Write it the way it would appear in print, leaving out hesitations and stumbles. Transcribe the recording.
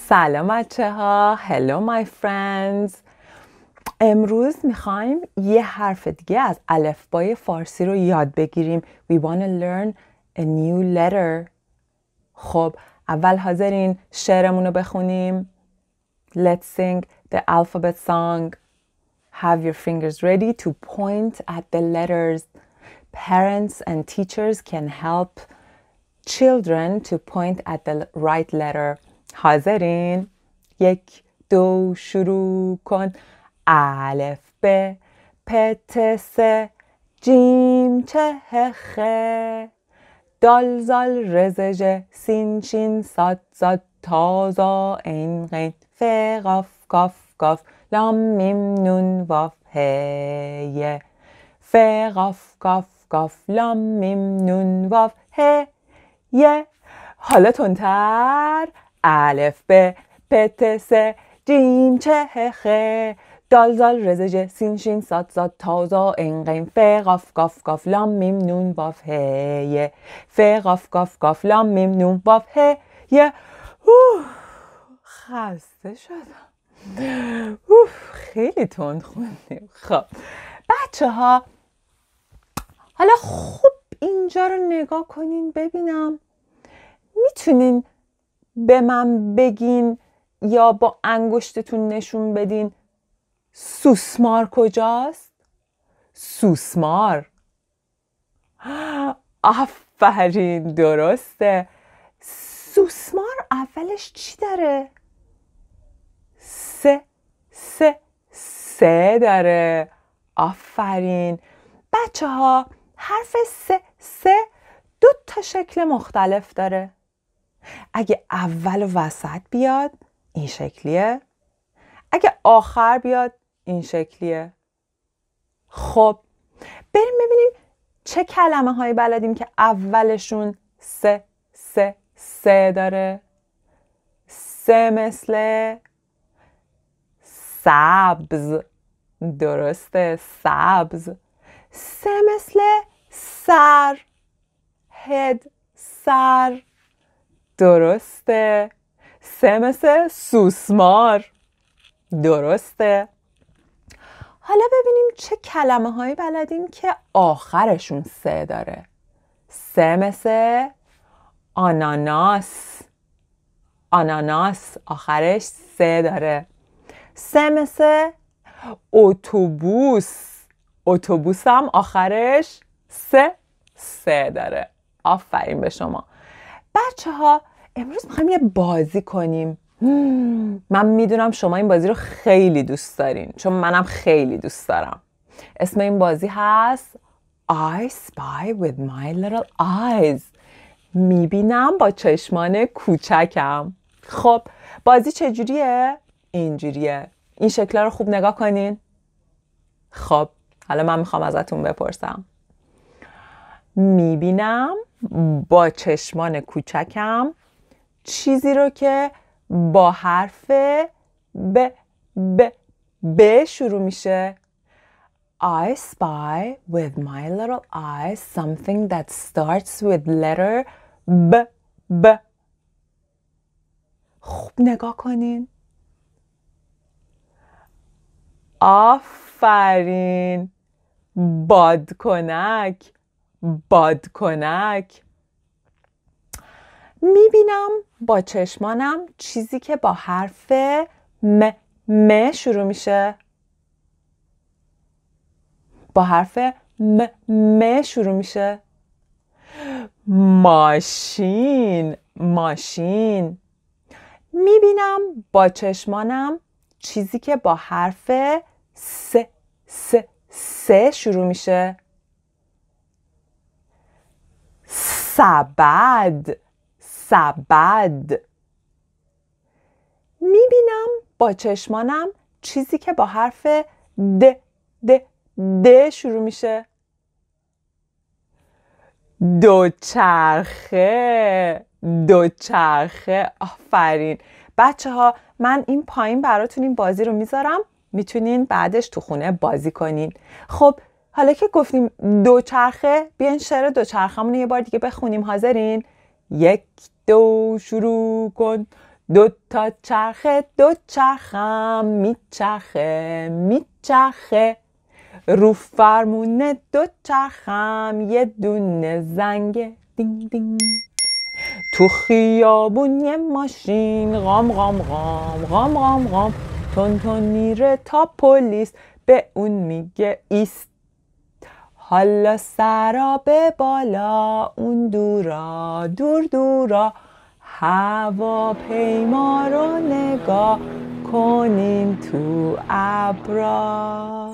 سلام بچه ها. Hello my friends. امروز میخوایم یه حرف دیگه از الفبای فارسی رو یاد بگیریم. We want to learn a new letter. خب اول حاضرین شعرمون رو بخونیم. Let's sing the alphabet song. Have your fingers ready to point at the letters. Parents and teachers can help children to point at the right letter. حاضرین؟ 1 2 شروع کن. الف ب پ ت س جیم چه ه خ دال زال رز ژ سین شین صاد ضاد تا ظا عین غین ف قاف کاف کاف لام میم نون واو ه ی ف قاف کاف کاف لام میم نون واو ه ی. حالا تندتر. الف ب پ ت س جیم چه ه خ دال زال رز ژ سین شین صاد ضاد تا ظا عین غین ف قاف کاف کاف لام میم نون واو ه ی ف قاف کاف کاف لام میم نون واو ه ی. خسته شدم. خیلی تند خوندیم. خب بچه ها حالا خوب اینجا رو نگاه کنین ببینم میتونین به من بگین یا با انگشتتون نشون بدین سوسمار کجاست؟ سوسمار. آفرین، درسته. سوسمار اولش چی داره؟ س داره. آفرین. بچه ها حرف س 2 تا شکل مختلف داره. اگه اول و وسط بیاد این شکلیه، اگه آخر بیاد این شکلیه. خب بریم ببینیم چه کلمه هایی بلدیم که اولشون س داره. س مثل سبز. درسته، سبز. س مثل سر. هد، سر. درسته. س مثل سوسمار. درسته. حالا ببینیم چه کلمه هایی بلدیم که آخرشون س داره. س مثل آناناس. آناناس آخرش س داره. س مثل اتوبوس. اتوبوس هم آخرش س داره. آفرین به شما. بچه ها امروز میخوایم یه بازی کنیم. من میدونم شما این بازی رو خیلی دوست دارین، چون منم خیلی دوست دارم. اسم این بازی هست I spy with my little eyes. میبینم با چشمان کوچکم. خب بازی چجوریه؟ اینجوریه. این شکل رو خوب نگاه کنین. خب حالا من میخوام ازتون بپرسم. میبینم با چشمان کوچکم چیزی رو که با حرف ب شروع میشه. I spy with my little eyes something that starts with letter ب. خوب نگاه کنین. آفرین. بادکنک. بادکنک. میبینم با چشمانم چیزی که با حرف م شروع میشه. با حرف م شروع میشه. ماشین. ماشین. میبینم با چشمانم چیزی که با حرف س شروع میشه. سبد. سبد. میبینم با چشمانم چیزی که با حرف د شروع میشه. دوچرخه. دوچرخه. آفرین. بچه ها من این پایین براتون این بازی رو میذارم، میتونین بعدش تو خونه بازی کنین. خب حالا که گفتیم دوچرخه، بیاین شعر دوچرخه‌مون رو یه بار دیگه بخونیم. حاضرین؟ 1 2 شروع کن. دو تا چرخه دو چرخم میچرخه میچرخه. رو فرمون دو چرخم یه دونه زنگه دینگ دینگ. تو خیابون یه ماشین غام غام غام غام غام غام. تون تون میره تا پلیس به اون میگه ایست. حالا سرا به بالا اون دورا دور دورا. هواپیما رو نگاه کنین تو ابرا.